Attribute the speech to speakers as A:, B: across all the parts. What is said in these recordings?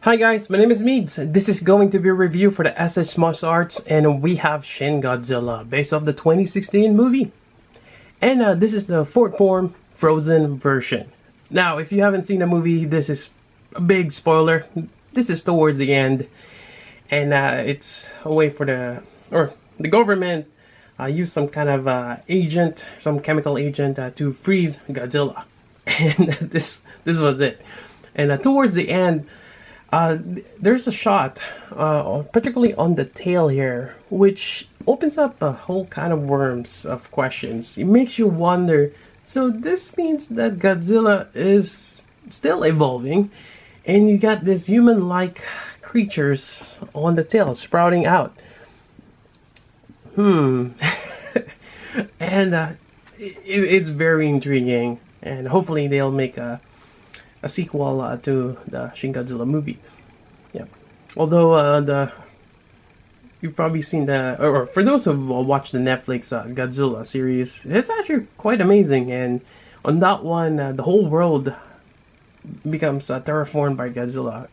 A: Hi guys, my name is Meads. This is going to be a review for the MonsterArts, and we have Shin Godzilla based off the 2016 movie. And this is the fourth form frozen version. Now, if you haven't seen the movie, this is a big spoiler. This is towards the end, and it's a way for the government use some kind of agent, some chemical agent to freeze Godzilla, and this was it. And towards the end, there's a shot, particularly on the tail here, which opens up a whole kind of worms of questions. It makes you wonder, so this means that Godzilla is still evolving, and you got this human-like creatures on the tail sprouting out. And it's very intriguing, and hopefully they'll make a sequel to the Shin Godzilla movie. Yeah, although you've probably seen or for those who watched the Netflix Godzilla series, it's actually quite amazing. And on that one, the whole world becomes terraformed by Godzilla,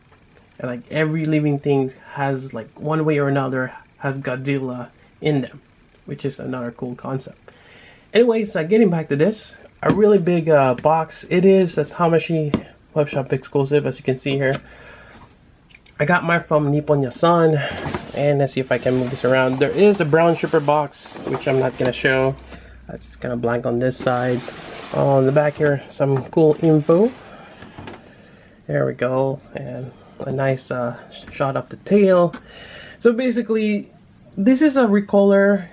A: and like every living thing has, like, one way or another, has Godzilla in them, which is another cool concept. Anyways, getting back to this, a really big box. It is a Tamashii webshop exclusive, as you can see here. I got mine from Nippon-Yassan, and let's see if I can move this around. There is a brown shipper box, which I'm not gonna show. It's just kind of blank on this side. On the back here, some cool info. There we go, and a nice shot of the tail. So basically, this is a recolor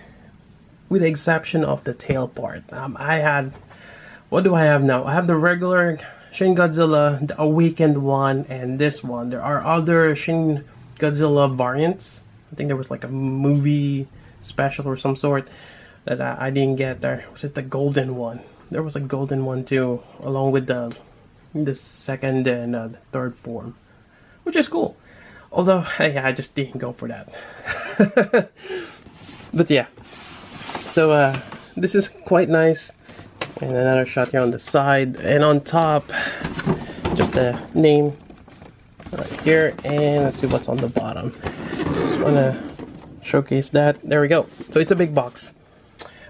A: with the exception of the tail part. What do I have now? I have the regular Shin Godzilla, the awakened one, and this one. There are other Shin Godzilla variants. I think there was like a movie special or some sort that I didn't get there. Was it the golden one? There was a golden one too, along with the second and the third form, which is cool. Although, hey, I just didn't go for that. But yeah, so this is quite nice. And another shot here on the side, and on top, just the name right here. And let's see what's on the bottom. Just want to showcase that. There we go. So it's a big box.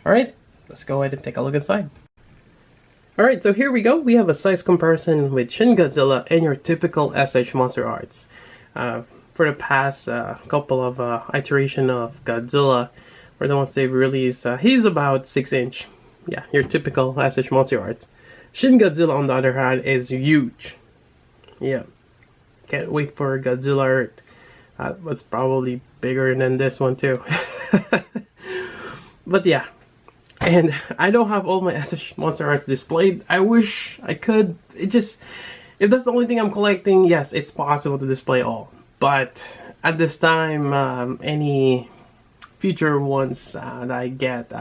A: All right, let's go ahead and take a look inside. All right, so here we go. We have a size comparison with Shin Godzilla and your typical MonsterArts. For the past couple of iteration of Godzilla, for the ones they've released, he's about 6 inch. Yeah, your typical MonsterArts. Shin Godzilla, on the other hand, is huge. Yeah, can't wait for Godzilla Earth. What's probably bigger than this one too. But yeah, and I don't have all my MonsterArts displayed. I wish I could. It just, if that's the only thing I'm collecting, yes, it's possible to display all. But at this time, any future ones that I get,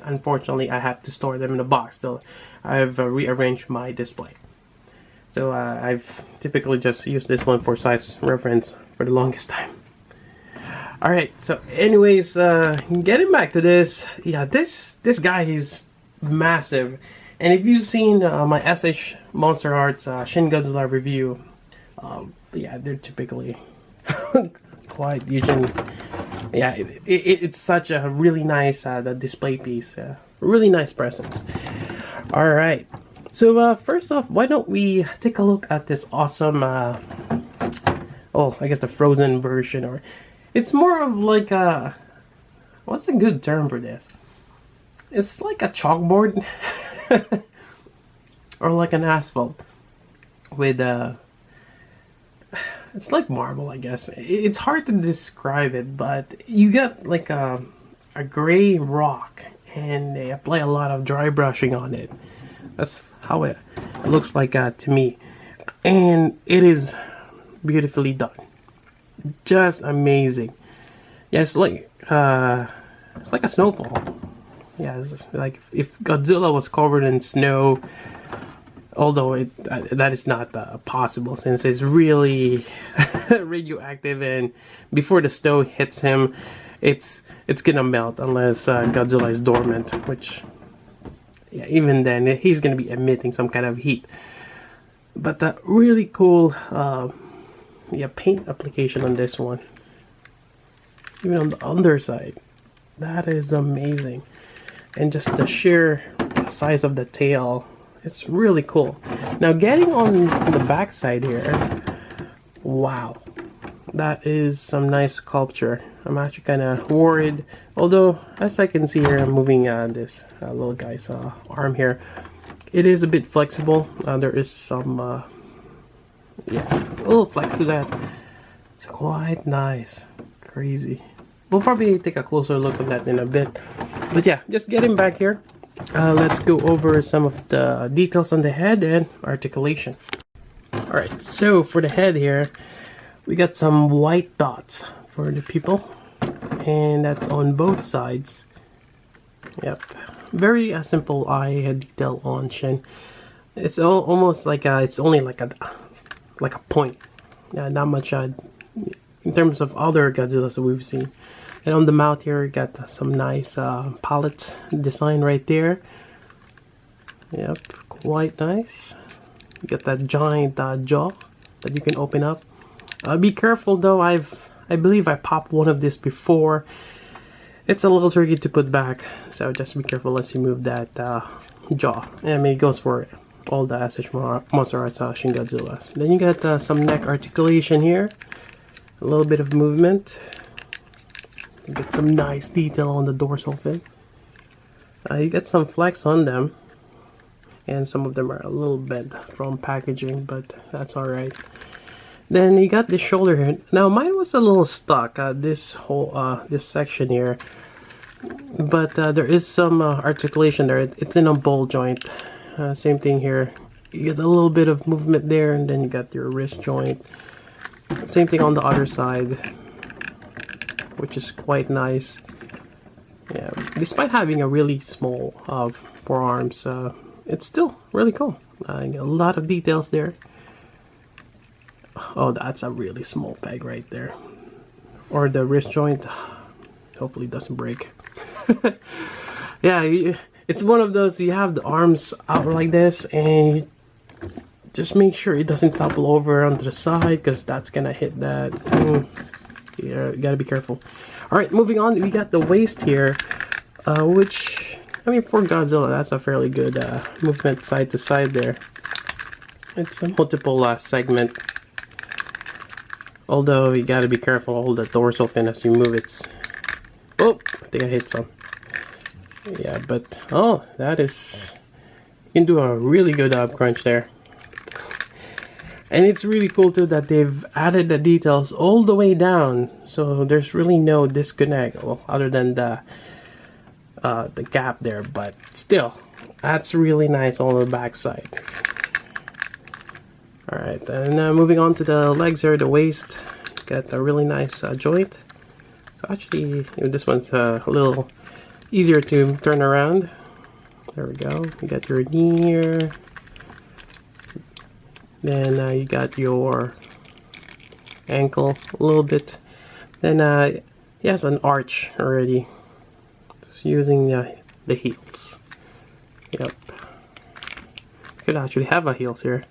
A: unfortunately, I have to store them in a box till I've rearranged my display. So I've typically just used this one for size reference for the longest time. Alright, so anyways, getting back to this, yeah, this guy is massive. And if you've seen my MonsterArts Shin Godzilla review, yeah, they're typically quite huge. Yeah, it's such a really nice display piece. Really nice presence. Alright, so first off, why don't we take a look at this awesome, oh, I guess the frozen version, or it's more of like a, what's a good term for this? It's like a chalkboard, or like an asphalt with it's like marble, I guess. It's hard to describe it, but you got like a gray rock, and they apply a lot of dry brushing on it. That's how it looks like to me, and it is beautifully done. Just amazing. Yeah, it's like a snowfall. Yeah, it's like if Godzilla was covered in snow. Although that is not possible, since it's really radioactive, and before the snow hits him, it's gonna melt unless Godzilla is dormant, which, yeah, even then he's gonna be emitting some kind of heat. But really cool yeah, paint application on this one. Even on the underside. That is amazing. And just the sheer size of the tail, it's really cool. Now getting on the back side here, wow, that is some nice sculpture. I'm actually kind of worried, although as I can see here, I'm moving this little guy's arm here. It is a bit flexible. There is some yeah, a little flex to that. It's quite nice. Crazy. We'll probably take a closer look at that in a bit. But yeah, just getting back here. Let's go over some of the details on the head and articulation. Alright, so for the head here, we got some white dots for the people. And that's on both sides. Yep. Very simple eye detail on Shin. It's almost like it's only like a point. Not much in terms of other Godzillas that we've seen. And on the mouth here, got some nice palette design right there. Yep, quite nice. You got that giant jaw that you can open up. Be careful though. I believe I popped one of this before. It's a little tricky to put back, so just be careful as you move that jaw. I mean, it goes for all the MonsterArts Shin Godzillas. Then you got some neck articulation here. A little bit of movement. You get some nice detail on the dorsal fin. You get some flex on them. And some of them are a little bent from packaging, but that's alright. Then you got the shoulder here. Now mine was a little stuck, this whole this section here. But there is some articulation there. It's in a ball joint. Same thing here. You get a little bit of movement there, and then you got your wrist joint. Same thing on the other side, which is quite nice. Yeah, despite having a really small forearms, it's still really cool. A lot of details there. Oh, that's a really small peg right there. Or the wrist joint. Hopefully it doesn't break. Yeah, it's one of those, you have the arms out like this, and you just make sure it doesn't topple over onto the side, because that's gonna hit that. Yeah, you gotta be careful. Alright, moving on, we got the waist here, which, I mean, for Godzilla, that's a fairly good movement side to side there. It's a multiple segment. Although, you gotta be careful, hold the dorsal fin as you move it. Oh, I think I hit some. Yeah, but, oh, that is, you can do a really good crunch there. And it's really cool too that they've added the details all the way down, so there's really no disconnect, well, other than the gap there, but still, that's really nice on the back side. Alright, and moving on to the legs here, the waist, got a really nice joint. So actually, this one's a little easier to turn around. There we go. You got your knee here. Then you got your ankle a little bit. Then he has an arch already. Just using the heels. Yep. Could actually have a heels here.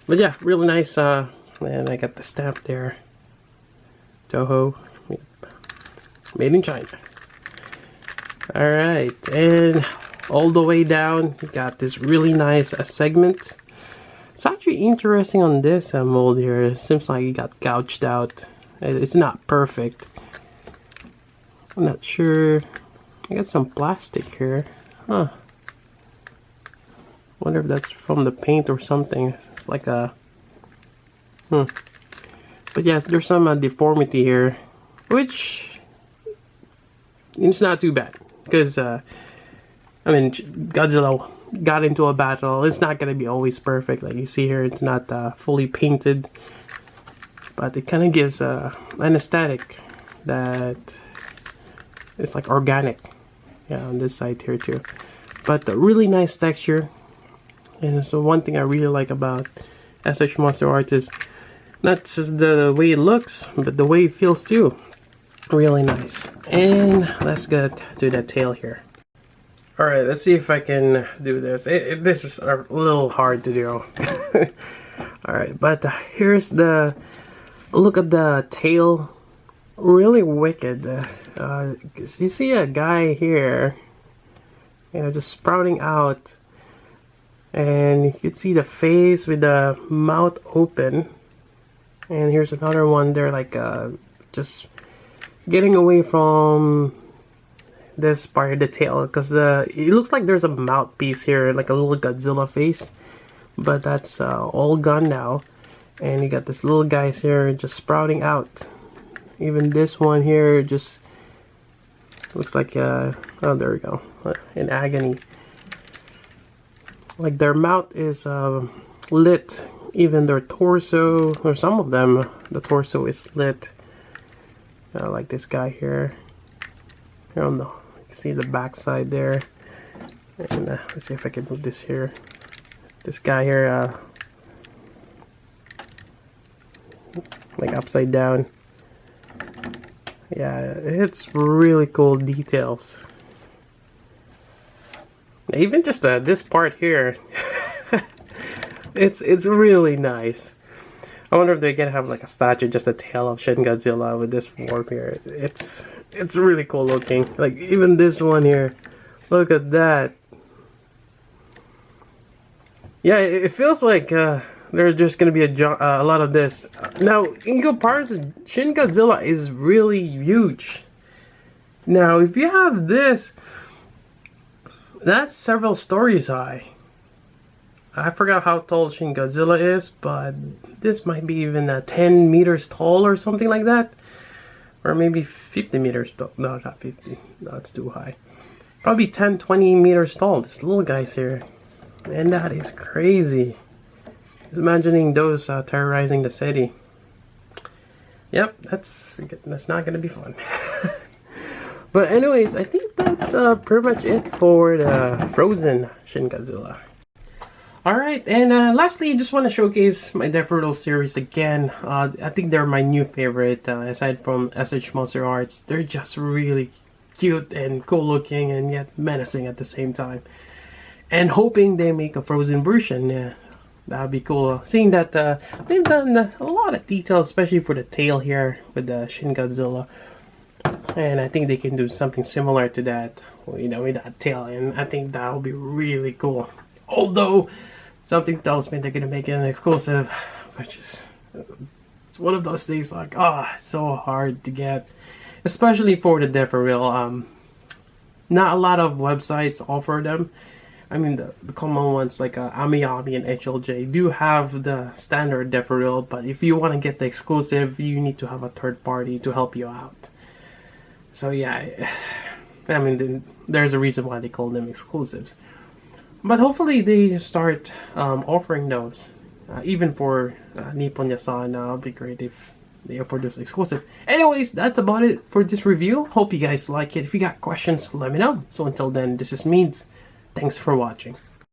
A: But yeah, really nice. And I got the stamp there. Toho. Yep. Made in China. Alright, and all the way down, you got this really nice segment. It's actually interesting on this mold here. It seems like it got gouged out. It's not perfect. I'm not sure. I got some plastic here. Huh. Wonder if that's from the paint or something. It's like a... But yes, there's some deformity here, which it's not too bad. Because, I mean, Godzilla got into a battle. It's not going to be always perfect. Like you see here, it's not fully painted. But it kind of gives an aesthetic that it's like organic. Yeah, on this side here too. But a really nice texture. And so one thing I really like about SH MonsterArts is not just the way it looks, but the way it feels too. Really nice. And let's get to the tail here. Alright, let's see if I can do this. This is a little hard to do. Alright, but here's the look at the tail. Really wicked. 'Cause you see a guy here, just sprouting out, and you can see the face with the mouth open. And here's another one there, like just getting away from this part of the tail, because it looks like there's a mouthpiece here, like a little Godzilla face, but that's all gone now. And you got this little guys here just sprouting out. Even this one here just looks like oh, there we go, in agony. Like their mouth is lit. Even their torso, or some of them, the torso is lit. Like this guy here. Here on the, you can see the back side there. And let's see if I can move this here. This guy here, like upside down. Yeah, it's really cool details. Even just this part here. It's really nice. I wonder if they can have like a statue, just a tail of Shin Godzilla with this form here. It's really cool looking. Like even this one here, look at that. Yeah, it feels like there's just gonna be a lot of this. Now, in comparison, Shin Godzilla is really huge. Now, if you have this, that's several stories high. I forgot how tall Shin Godzilla is, but this might be even 10 meters tall or something like that. Or maybe 50 meters tall. No, not 50. No, it's too high. Probably 10, 20 meters tall. This little guy's here. And that is crazy. Just imagining those terrorizing the city. Yep, that's not gonna be fun. But anyways, I think that's pretty much it for the Frozen Shin Godzilla. Alright, and lastly, I just want to showcase my Deathriddle series again. I think they're my new favorite, aside from SH MonsterArts. They're just really cute and cool looking and yet menacing at the same time. And hoping they make a Frozen version, yeah, that would be cool. Seeing that they've done a lot of details, especially for the tail here with the Shin Godzilla. And I think they can do something similar to that, with that tail, and I think that would be really cool. Although something tells me they're gonna make it an exclusive, which is, it's one of those things like, it's so hard to get, especially for the Deathriddle. Not a lot of websites offer them. I mean, the common ones like Amiyami and HLJ do have the standard Deathriddle, but if you want to get the exclusive, you need to have a third party to help you out. So yeah, I mean, there's a reason why they call them exclusives. But hopefully they start offering those, even for Nippon-Yassan. It'll be great if they produce exclusive. Anyways, that's about it for this review. Hope you guys like it. If you got questions, let me know. So until then, this is Meads. Thanks for watching.